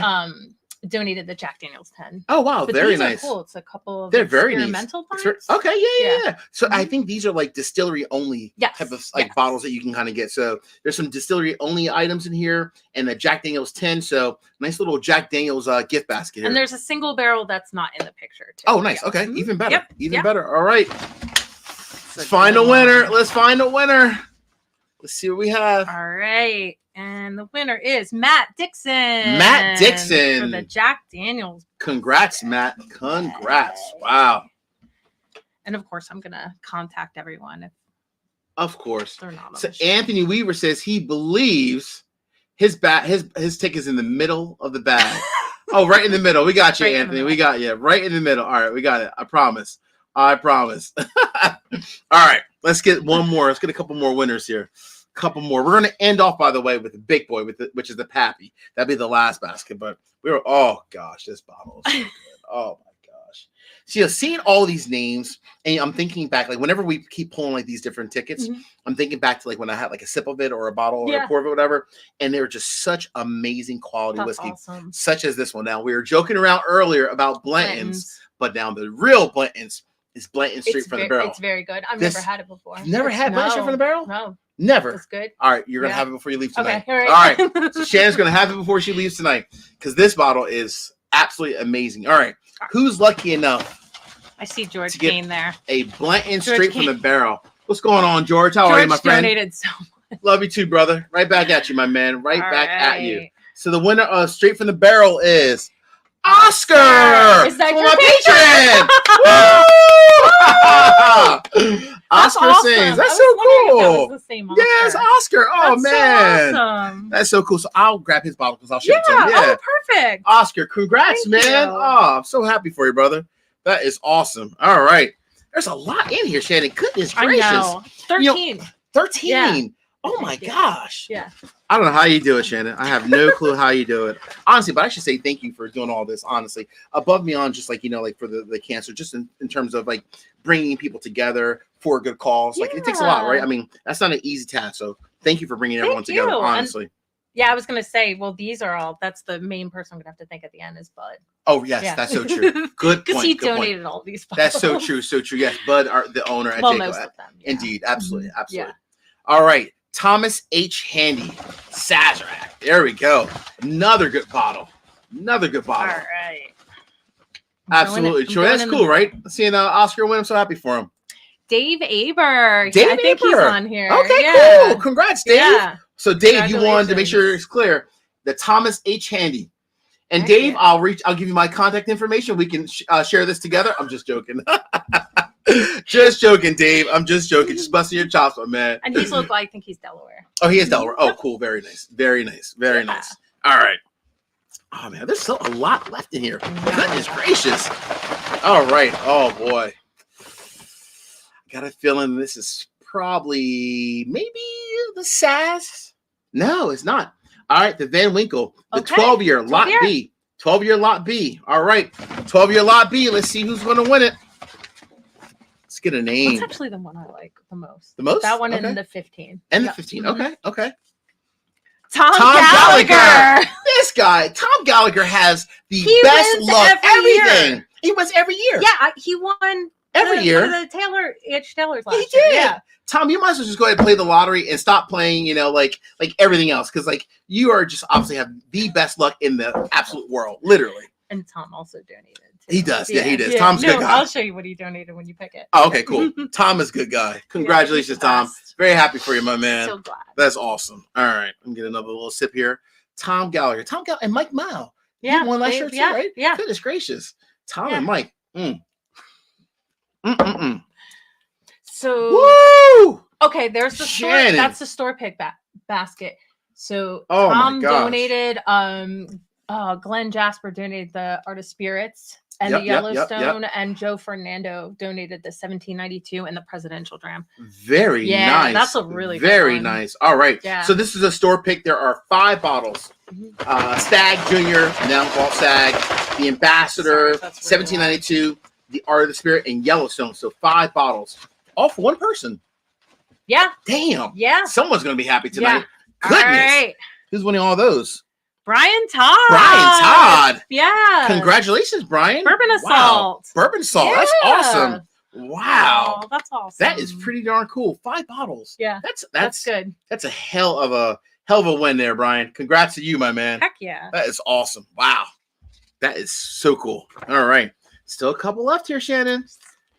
[SPEAKER 2] Donated the Jack Daniels 10.
[SPEAKER 1] Oh, wow.
[SPEAKER 2] But
[SPEAKER 1] very
[SPEAKER 2] these
[SPEAKER 1] nice.
[SPEAKER 2] Are cool. It's a couple of
[SPEAKER 1] experimental
[SPEAKER 2] parts.
[SPEAKER 1] Okay. Yeah. So I think these are like distillery only type of bottles that you can kind of get. So there's some distillery only items in here and the Jack Daniels 10. So nice little Jack Daniels gift basket here.
[SPEAKER 2] And there's a single barrel that's not in the picture too.
[SPEAKER 1] Oh, nice. Okay. Even better. Even better. All right. Let's find a winner. Let's see what we have.
[SPEAKER 2] All right. And the winner is Matt Dixon. For the Jack Daniels.
[SPEAKER 1] Congrats, Matt. Congrats. Wow.
[SPEAKER 2] And of course, I'm going to contact everyone.
[SPEAKER 1] Of course.
[SPEAKER 2] They're not.
[SPEAKER 1] So Anthony Weaver says he believes his tick is in the middle of the bag. Oh, right in the middle. We got you, Anthony. We got you. Right in the middle. All right. We got it. I promise. All right. Let's get one more. Let's get a couple more winners here. Couple more. We're going to end off, by the way, with the big boy, which is the Pappy. That'd be the last basket. But oh gosh, this bottle is so good. Oh my gosh. See, seeing all these names, and I'm thinking back, like whenever we keep pulling like these different tickets, I'm thinking back to like when I had like a sip of it or a bottle or a pour of it, whatever, and they were just such amazing quality whiskey, such as this one. Now we were joking around earlier about Blanton's, but now the real Blanton's It's Blanton straight from the barrel.
[SPEAKER 2] It's very good. I've never had it before.
[SPEAKER 1] You've never had Blanton straight from the barrel?
[SPEAKER 2] No.
[SPEAKER 1] Never.
[SPEAKER 2] It's good.
[SPEAKER 1] All right, you're gonna have it before you leave tonight.
[SPEAKER 2] Okay,
[SPEAKER 1] all right. So Shannon's gonna have it before she leaves tonight because this bottle is absolutely amazing. All right, who's lucky enough?
[SPEAKER 2] I see George Kane there.
[SPEAKER 1] A Blanton straight from the barrel. What's going on, George? How are you, my friend?
[SPEAKER 2] Donated so much.
[SPEAKER 1] Love you too, brother. Right back at you, my man. Right back at you. So the winner of Straight from the Barrel is Oscar.
[SPEAKER 2] Is that your
[SPEAKER 1] patron? Oscar awesome. Sings. That's so cool. That the yes, Oscar. Oh that's man, so awesome. That's so cool. So I'll grab his bottle because I'll ship it to him. Yeah,
[SPEAKER 2] oh, perfect.
[SPEAKER 1] Oscar, congrats, man. You. Oh, I'm so happy for you, brother. That is awesome. All right, there's a lot in here, Shannon. Goodness gracious.
[SPEAKER 2] I know. 13.
[SPEAKER 1] You know, 13. Yeah. Oh my gosh.
[SPEAKER 2] Yeah.
[SPEAKER 1] I don't know how you do it, Shannon. I have no clue how you do it. Honestly, but I should say thank you for doing all this, honestly. Above me on just like, you know, like for the cancer, just in terms of like bringing people together for a good cause. Like it takes a lot, right? I mean, that's not an easy task. So thank you for bringing everyone together, honestly.
[SPEAKER 2] And, yeah, I was going to say, well, these are all, that's the main person I'm going to have to think at the end is Bud.
[SPEAKER 1] Oh, yes, that's so true. Good point.
[SPEAKER 2] Because he donated all these bottles.
[SPEAKER 1] That's so true, so true. Yes, Bud, the owner at
[SPEAKER 2] most of them.
[SPEAKER 1] Yeah. Indeed, absolutely, absolutely. Yeah. All right. Thomas H. Handy, Sazerac. There we go. Another good bottle. Another good bottle.
[SPEAKER 2] All right.
[SPEAKER 1] Absolutely true. That's cool, right? Seeing Oscar win, I'm so happy for him.
[SPEAKER 2] Dave Aber. I think he's on here.
[SPEAKER 1] Okay, cool. Congrats, Dave. Yeah. So, Dave, you wanted to make sure it's clear. The Thomas H. Handy. And Dave, I'll give you my contact information. We can share this together. I'm just joking. Just joking, Dave. I'm just joking. Just busting your chops, my man.
[SPEAKER 2] And he's local. I think he's Delaware.
[SPEAKER 1] Oh, he is Delaware. Oh, cool. Very nice. Very nice. Very nice. All right. Oh, man. There's still a lot left in here. Goodness gracious. All right. Oh, boy. I got a feeling this is probably maybe the Saz. No, it's not. All right. The Van Winkle. The 12-year Lot B. 12-year Lot B. All right. 12-year Lot B. Let's see who's going to win it. Let's get a name.
[SPEAKER 2] That's actually the one I like the most.
[SPEAKER 1] The most?
[SPEAKER 2] That one and the 15.
[SPEAKER 1] And the 15. Okay. Okay.
[SPEAKER 2] Tom Gallagher.
[SPEAKER 1] This guy, Tom Gallagher, has the best luck. Everything. He wins every year.
[SPEAKER 2] Yeah, he won
[SPEAKER 1] every year.
[SPEAKER 2] The Taylor's last
[SPEAKER 1] year. He did. Yeah. Tom, you might as well just go ahead and play the lottery and stop playing, you know, like everything else. Because like you are just obviously have the best luck in the absolute world. Literally.
[SPEAKER 2] And Tom also donated.
[SPEAKER 1] He does. Yeah, he does. Yeah. Tom's a good guy.
[SPEAKER 2] I'll show you what he donated when you pick it.
[SPEAKER 1] Oh, okay, cool. Tom is a good guy. Congratulations, Tom. Very happy for you, my man.
[SPEAKER 2] So glad.
[SPEAKER 1] That's awesome. All right. I'm getting another little sip here. Tom Gallagher. And Mike Mao.
[SPEAKER 2] Yeah.
[SPEAKER 1] You won last year too, right?
[SPEAKER 2] Yeah.
[SPEAKER 1] Goodness gracious. Tom and Mike.
[SPEAKER 2] So,
[SPEAKER 1] woo!
[SPEAKER 2] Okay, there's the store. That's the store pick basket. So Tom donated, Glenn Jasper donated the Art of Spirits and the Yellowstone, and Joe Fernando donated the 1792 and the Presidential Dram.
[SPEAKER 1] Very nice.
[SPEAKER 2] That's a really
[SPEAKER 1] very
[SPEAKER 2] good one.
[SPEAKER 1] Nice. All right.
[SPEAKER 2] Yeah.
[SPEAKER 1] So this is a store pick. There are 5 bottles. Stag Junior, now called Stag, the Ambassador, 1792, the Art of the Spirit, and Yellowstone. So 5 bottles, all for one person.
[SPEAKER 2] Yeah.
[SPEAKER 1] Damn.
[SPEAKER 2] Yeah.
[SPEAKER 1] Someone's gonna be happy tonight.
[SPEAKER 2] Yeah.
[SPEAKER 1] Goodness.
[SPEAKER 2] All right.
[SPEAKER 1] Who's winning all those?
[SPEAKER 2] Brian Todd.
[SPEAKER 1] Brian Todd.
[SPEAKER 2] Yeah.
[SPEAKER 1] Congratulations, Brian.
[SPEAKER 2] Bourbon Assault.
[SPEAKER 1] Wow. Bourbon Assault. Yeah. That's awesome. Wow.
[SPEAKER 2] Oh, that's awesome.
[SPEAKER 1] That is pretty darn cool. 5 bottles.
[SPEAKER 2] Yeah.
[SPEAKER 1] That's
[SPEAKER 2] good.
[SPEAKER 1] That's a hell of a win there, Brian. Congrats to you, my man.
[SPEAKER 2] Heck yeah.
[SPEAKER 1] That is awesome. Wow. That is so cool. All right. Still a couple left here, Shannon.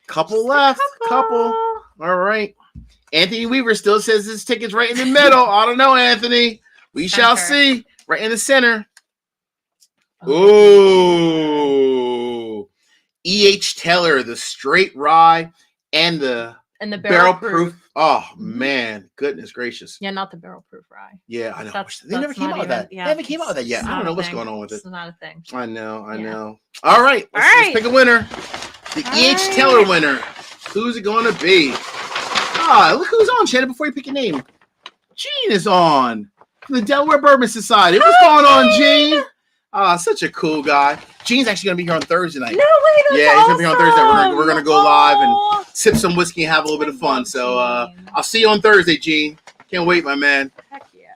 [SPEAKER 1] Couple left. Couple. All right. Anthony Weaver still says his ticket's right in the middle. I don't know, Anthony. We shall see. Right in the center. Ooh. E.H. Taylor, the straight rye and the barrel proof. Oh, man. Goodness gracious.
[SPEAKER 2] Yeah, not the barrel proof rye.
[SPEAKER 1] Yeah, I know. They never came out with that. Yeah, they haven't came out with that yet. I don't know what's going on with it.
[SPEAKER 2] It's not a thing.
[SPEAKER 1] I know. All right. Let's pick a winner. The E.H. Taylor winner. Who's it going to be? Look who's on, Shannon, before you pick your name. Gene is on. The Delaware Bourbon Society. What's going on, Gene? Such a cool guy. Gene's actually going to be here on Thursday night.
[SPEAKER 2] No way, that's
[SPEAKER 1] he's going to be here on Thursday. We're going to go live and sip some whiskey and have a little bit of fun. So I'll see you on Thursday, Gene. Can't wait, my man.
[SPEAKER 2] Heck yeah.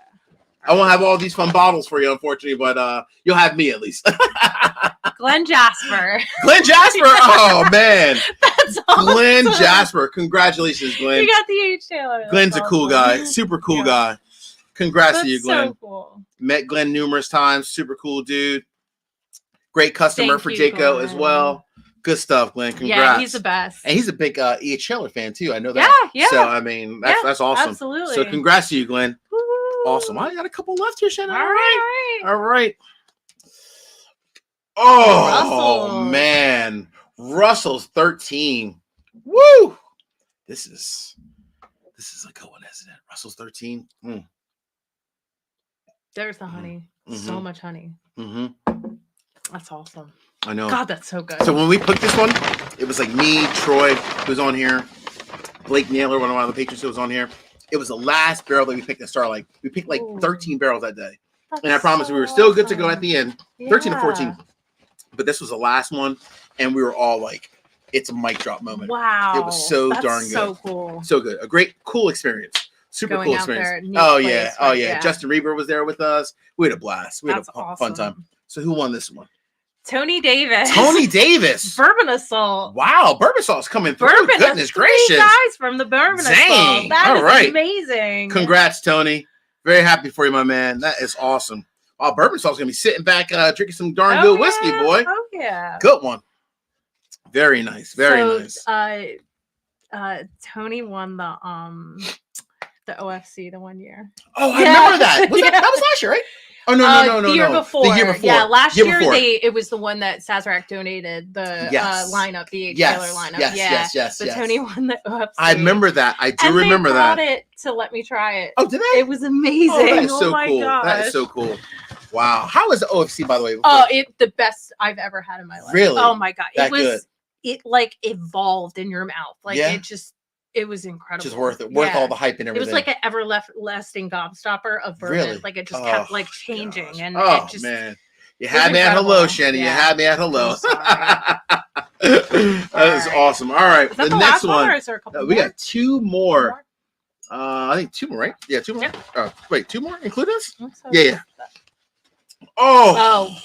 [SPEAKER 1] I won't have all these fun bottles for you, unfortunately, but you'll have me at least.
[SPEAKER 2] Glenn Jasper.
[SPEAKER 1] Glenn Jasper? Oh, man.
[SPEAKER 2] That's awesome.
[SPEAKER 1] Glenn Jasper. Congratulations, Glenn.
[SPEAKER 2] You got the H Taylor.
[SPEAKER 1] Glenn's a cool guy. Super cool guy. Congrats to you, Glenn.
[SPEAKER 2] So cool.
[SPEAKER 1] Met Glenn numerous times. Super cool dude. Great customer for Jaco as well. Good stuff, Glenn. Congrats.
[SPEAKER 2] Yeah, he's the best.
[SPEAKER 1] And he's a big EHLer fan too. I know that.
[SPEAKER 2] Yeah.
[SPEAKER 1] So I mean, that's awesome.
[SPEAKER 2] Absolutely.
[SPEAKER 1] So congrats to you, Glenn.
[SPEAKER 2] Woo.
[SPEAKER 1] Awesome. I got a couple left here, Shannon.
[SPEAKER 2] All right.
[SPEAKER 1] Oh
[SPEAKER 2] Russell.
[SPEAKER 1] man, Russell's 13. Woo! This is a good one, isn't it? Russell's 13.
[SPEAKER 2] There's the honey. So much honey. That's awesome.
[SPEAKER 1] I know.
[SPEAKER 2] God, that's so good.
[SPEAKER 1] So when we picked this one, it was like me, Troy, who's on here, Blake Naylor, one of our other patrons who was on here. It was the last barrel that we picked at Starlight. We picked like 13 barrels that day. And I promise we were still good to go at the end. 13 to 14. But this was the last one. And we were all like, it's a mic drop moment.
[SPEAKER 2] Wow.
[SPEAKER 1] It was so darn good.
[SPEAKER 2] So cool.
[SPEAKER 1] So good. A great, cool experience. Super
[SPEAKER 2] Going
[SPEAKER 1] cool
[SPEAKER 2] out
[SPEAKER 1] experience.
[SPEAKER 2] there,
[SPEAKER 1] Oh,
[SPEAKER 2] place,
[SPEAKER 1] yeah.
[SPEAKER 2] right?
[SPEAKER 1] Oh, yeah. Justin Reber was there with us. We had a blast. We had a fun time. So who won this one?
[SPEAKER 2] Tony Davis.
[SPEAKER 1] Tony Davis.
[SPEAKER 2] Bourbon Assault.
[SPEAKER 1] Wow. Bourbon Assault's coming through.
[SPEAKER 2] Bourbon.
[SPEAKER 1] Goodness gracious.
[SPEAKER 2] Guys from the Bourbon Assault. That is amazing.
[SPEAKER 1] Congrats, Tony. Very happy for you, my man. That is awesome. Wow, Bourbon Assault's going to be sitting back drinking some darn good whiskey, boy.
[SPEAKER 2] Oh, yeah.
[SPEAKER 1] Good one. Very nice. Very nice.
[SPEAKER 2] Tony won the OFC the one year.
[SPEAKER 1] Oh, I remember that. That was last year, right? Oh no.
[SPEAKER 2] The year before.
[SPEAKER 1] The year before.
[SPEAKER 2] Yeah, last year it was the one that Sazerac donated the lineup, the Taylor lineup.
[SPEAKER 1] Yes.
[SPEAKER 2] But Tony won the OFC.
[SPEAKER 1] I remember that. I do remember that.
[SPEAKER 2] They brought it to let me try it.
[SPEAKER 1] Oh, did they?
[SPEAKER 2] It was amazing.
[SPEAKER 1] Oh, that is so
[SPEAKER 2] my
[SPEAKER 1] cool.
[SPEAKER 2] gosh.
[SPEAKER 1] That is so cool. Wow. How was the OFC, by the way?
[SPEAKER 2] Oh, the best I've ever had in my life.
[SPEAKER 1] Really?
[SPEAKER 2] Oh my god.
[SPEAKER 1] That good.
[SPEAKER 2] It like evolved in your mouth. Like it was incredible.
[SPEAKER 1] Just worth it. Worth all the hype and everything.
[SPEAKER 2] It was like an everlasting gobstopper of bourbon.
[SPEAKER 1] Really?
[SPEAKER 2] Like it just kept like changing.
[SPEAKER 1] Gosh.
[SPEAKER 2] And
[SPEAKER 1] it
[SPEAKER 2] just,
[SPEAKER 1] man. You had me at hello, Shannon. You had me at hello.
[SPEAKER 2] That
[SPEAKER 1] is awesome. All right.
[SPEAKER 2] Is that
[SPEAKER 1] the next one.
[SPEAKER 2] Or is there a couple
[SPEAKER 1] we
[SPEAKER 2] more?
[SPEAKER 1] got two more. I think two more, right? Yeah, two more. Yeah. Wait, two more? Include us?
[SPEAKER 2] So.
[SPEAKER 1] Yeah. Oh.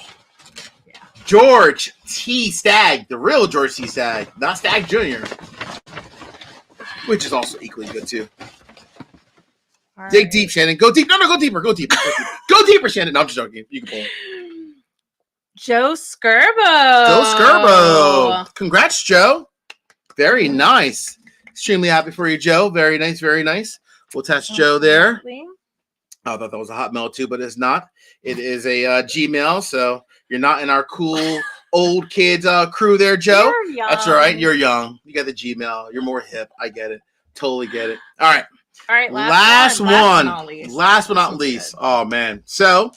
[SPEAKER 2] Yeah.
[SPEAKER 1] George T. Stagg, the real George T. Stagg, not Stagg Jr., which is also equally good too. All Dig deep, Shannon. Go deep. No, go deeper. Go deeper. Go deeper, Shannon. No, I'm just joking. You can pull it.
[SPEAKER 2] Joe Skirbo.
[SPEAKER 1] Congrats, Joe. Very nice. Extremely happy for you, Joe. Very nice. Very nice. We'll test Joe there. I thought that was a Hotmail too, but it's not. It is a Gmail, so you're not in our cool old kids crew there, Joe. That's all right. You're young. You got the Gmail. You're more hip. I get it. Totally get it. All right. Last one. Last but not least. Oh man. So,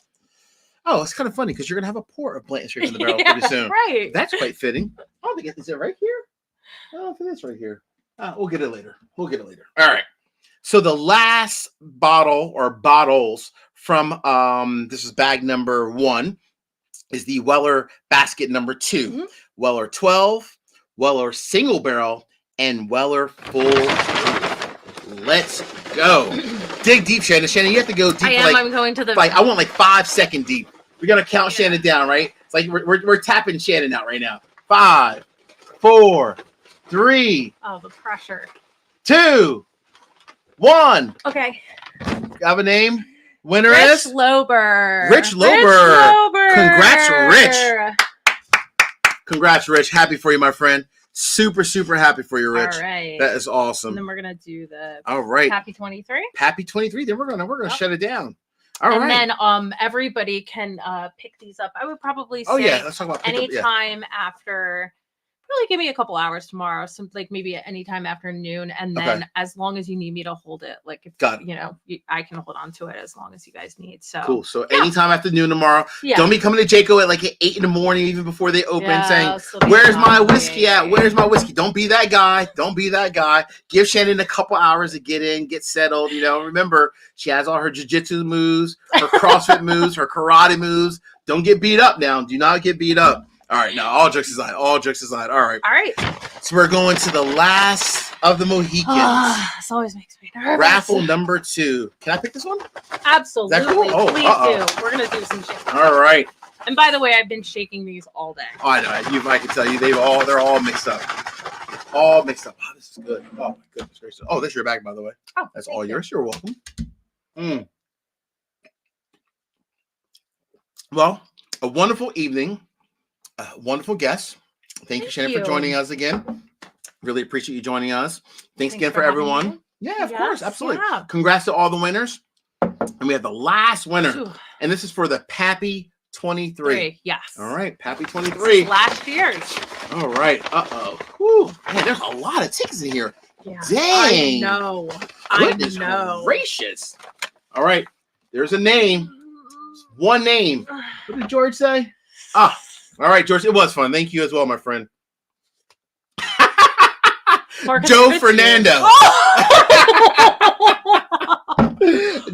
[SPEAKER 1] it's kind of funny because you're gonna have a pour of Blanton straight in the barrel pretty soon.
[SPEAKER 2] Right.
[SPEAKER 1] That's quite fitting. Oh, they get this right here. Oh, for this right here. We'll get it later. All right. So the last bottle or bottles from this is bag number 1 is the Weller basket number 2, Weller 12, Weller single barrel, and Weller full. Let's go. Dig deep, Shannon. Shannon, you have to go deep.
[SPEAKER 2] I'm going to the.
[SPEAKER 1] I want 5 second deep. We gotta count Shannon down, right? It's like we're tapping Shannon out right now. 5, 4, 3.
[SPEAKER 2] Oh, the pressure.
[SPEAKER 1] 2, 1.
[SPEAKER 2] Okay.
[SPEAKER 1] Have a name? Winner
[SPEAKER 2] Rich
[SPEAKER 1] is?
[SPEAKER 2] Lober.
[SPEAKER 1] Rich Lober. Congrats, Rich. Congrats, Rich. Happy for you, my friend. Super, super happy for you, Rich.
[SPEAKER 2] All right.
[SPEAKER 1] That is awesome.
[SPEAKER 2] And then we're going to do the
[SPEAKER 1] Happy
[SPEAKER 2] 23.
[SPEAKER 1] Happy 23. Then we're gonna shut it down.
[SPEAKER 2] And then everybody can pick these up. I would probably say
[SPEAKER 1] let's talk about
[SPEAKER 2] anytime after. Really give me a couple hours tomorrow, maybe at any time after noon, and then as long as you need me to hold it, I can hold on to it as long as you guys need. So
[SPEAKER 1] cool. So anytime after noon tomorrow. Don't be coming to Jaco at 8 in the morning, even before they open, saying, "Where's my whiskey at? Where's my whiskey?" Don't be that guy. Give Shannon a couple hours to get in, get settled. Remember she has all her jiu-jitsu moves, her CrossFit moves, her karate moves. Don't get beat up now. Do not get beat up. All right, now all jokes aside. All right. So we're going to the last of the Mohicans.
[SPEAKER 2] This always makes me nervous.
[SPEAKER 1] Raffle number 2. Can I pick this one?
[SPEAKER 2] Absolutely.
[SPEAKER 1] Is that cool? Oh,
[SPEAKER 2] please do. We're gonna do some shaking.
[SPEAKER 1] All right.
[SPEAKER 2] And by the way, I've been shaking these all day.
[SPEAKER 1] Oh, I know. I can tell you they're all mixed up. all mixed up. Oh, this is good. Oh my goodness gracious. Oh, this is your bag, by the way.
[SPEAKER 2] Oh,
[SPEAKER 1] that's all yours. You're welcome. Well, a wonderful evening. Wonderful guest. Thank you, Shannon, for joining us again. Really appreciate you joining us. Thanks again for everyone. Yeah, of course. Absolutely. Yeah. Congrats to all the winners. And we have the last winner. And this is for the Pappy 23.
[SPEAKER 2] Yes.
[SPEAKER 1] All right. Pappy 23.
[SPEAKER 2] Last year's.
[SPEAKER 1] All right. Uh-oh. Whew. Man, there's a lot of tickets in here.
[SPEAKER 2] Yeah.
[SPEAKER 1] Dang.
[SPEAKER 2] I know.
[SPEAKER 1] Goodness gracious. All right. There's a name. One name. What did George say? All right, George. It was fun. Thank you as well, my friend. Joe Fernando.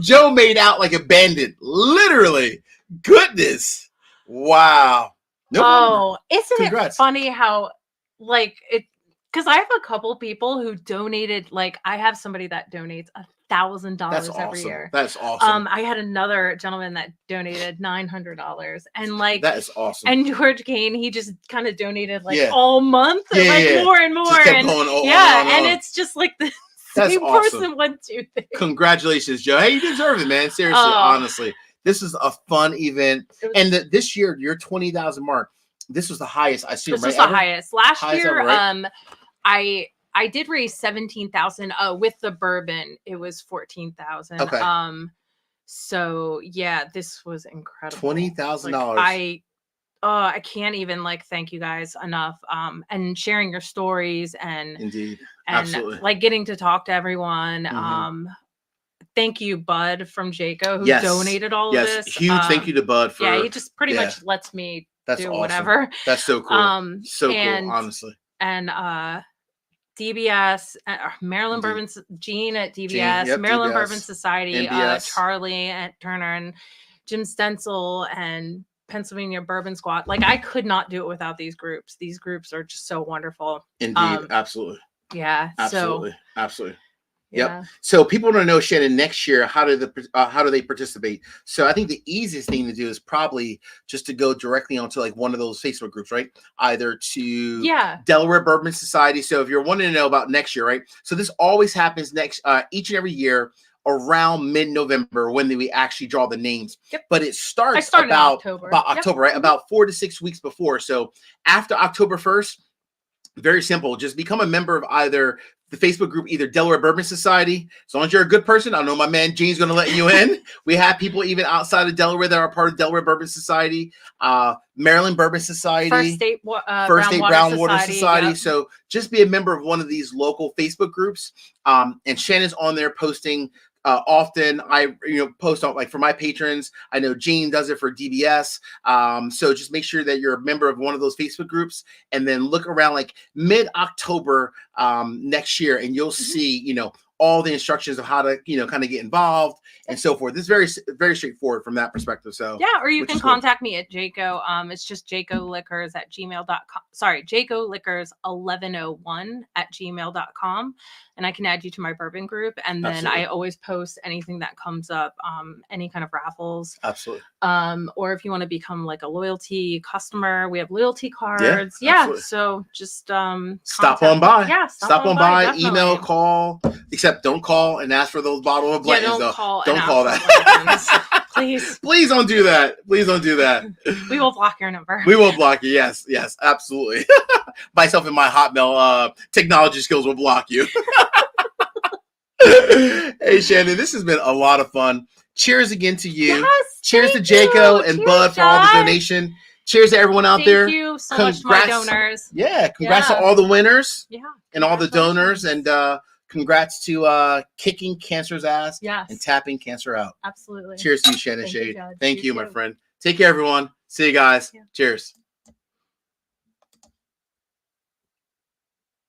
[SPEAKER 1] Joe made out like a bandit. Literally. Goodness. Wow.
[SPEAKER 2] Isn't it funny how, like, it, because I have a couple people who donated, like, I have somebody that donates $1,000 every year.
[SPEAKER 1] That's awesome.
[SPEAKER 2] I had another gentleman that donated $900, and like
[SPEAKER 1] that is awesome.
[SPEAKER 2] And George Kane, he just kind of donated all month, more and more,
[SPEAKER 1] just kept going on.
[SPEAKER 2] And it's just like the same person went to things.
[SPEAKER 1] Congratulations, Joe. Hey, you deserve it, man. Seriously, honestly, this is a fun event, and this year your 20,000 mark. This was the highest I see.
[SPEAKER 2] This was the highest. Last year, ever, right? I did raise 17,000. With the bourbon, it was 14,000.
[SPEAKER 1] Okay.
[SPEAKER 2] So yeah, this was incredible.
[SPEAKER 1] $20,000.
[SPEAKER 2] I can't even thank you guys enough. And sharing your stories and
[SPEAKER 1] indeed, absolutely,
[SPEAKER 2] like getting to talk to everyone. Mm-hmm. Thank you, Bud from Jayco, who donated all of this.
[SPEAKER 1] Huge thank you to Bud for
[SPEAKER 2] he just pretty much lets me do
[SPEAKER 1] awesome.
[SPEAKER 2] Whatever.
[SPEAKER 1] That's so cool. So cool, honestly.
[SPEAKER 2] And DBS, Maryland Bourbon, Gene at DBS, Maryland
[SPEAKER 1] DBS,
[SPEAKER 2] Bourbon Society, Charlie at Turner, and Jim Stencil, and Pennsylvania Bourbon Squad. Like, I could not do it without these groups. These groups are just so wonderful.
[SPEAKER 1] Indeed, absolutely.
[SPEAKER 2] Yeah,
[SPEAKER 1] absolutely. Yep. Yeah. So people want to know, Shannon, next year, how do they participate? So I think the easiest thing to do is probably just to go directly onto like one of those Facebook groups, right? Either to Delaware Bourbon Society. So if you're wanting to know about next year, right? So this always happens each and every year around mid-November when we actually draw the names. Yep. But it starts about October, right? Mm-hmm. About 4 to 6 weeks before. So after October 1st, very simple. Just become a member of either the Facebook group, either Delaware Bourbon Society. As long as you're a good person, I know my man Gene's going to let you in. We have people even outside of Delaware that are part of Delaware Bourbon Society, Maryland Bourbon Society,
[SPEAKER 2] First State Brown Water Society.
[SPEAKER 1] Yep. So just be a member of one of these local Facebook groups. And Shannon's on there posting often. I post on, like, for my patrons. I know Gene does it for DBS. So just make sure that you're a member of one of those Facebook groups, and then look around like mid-October next year, and you'll see all the instructions of how to kind of get involved and so forth. This is very, very straightforward from that perspective. So
[SPEAKER 2] or you can contact me at Jayco. It's just jaycoliquors@gmail.com. Sorry, jaycoliquors1101@gmail.com. And I can add you to my bourbon group. And then I always post anything that comes up, any kind of raffles.
[SPEAKER 1] Absolutely.
[SPEAKER 2] Or if you want to become like a loyalty customer, we have loyalty cards. Yeah. So just
[SPEAKER 1] stop on by.
[SPEAKER 2] Yeah.
[SPEAKER 1] Stop on by, definitely. Email, call. Except don't call and ask for those bottle of Blanton's.
[SPEAKER 2] Don't call
[SPEAKER 1] that.
[SPEAKER 2] Please.
[SPEAKER 1] Please don't do that. Please don't do that.
[SPEAKER 2] We will block your number.
[SPEAKER 1] We will block you. Yes, absolutely. Myself and my Hotmail technology skills will block you. Hey, Shannon, this has been a lot of fun. Cheers again to you.
[SPEAKER 2] Yes,
[SPEAKER 1] cheers to Jayco and Bud for all the donation. Cheers to everyone out there.
[SPEAKER 2] Thank you so much to my donors.
[SPEAKER 1] Yeah, congrats to all the winners. And all the donors, and congrats to kicking cancer's ass and tapping cancer out.
[SPEAKER 2] Absolutely.
[SPEAKER 1] Cheers to you, Shannon Shade. Thank you, my friend. Take care, everyone. See you guys. Cheers.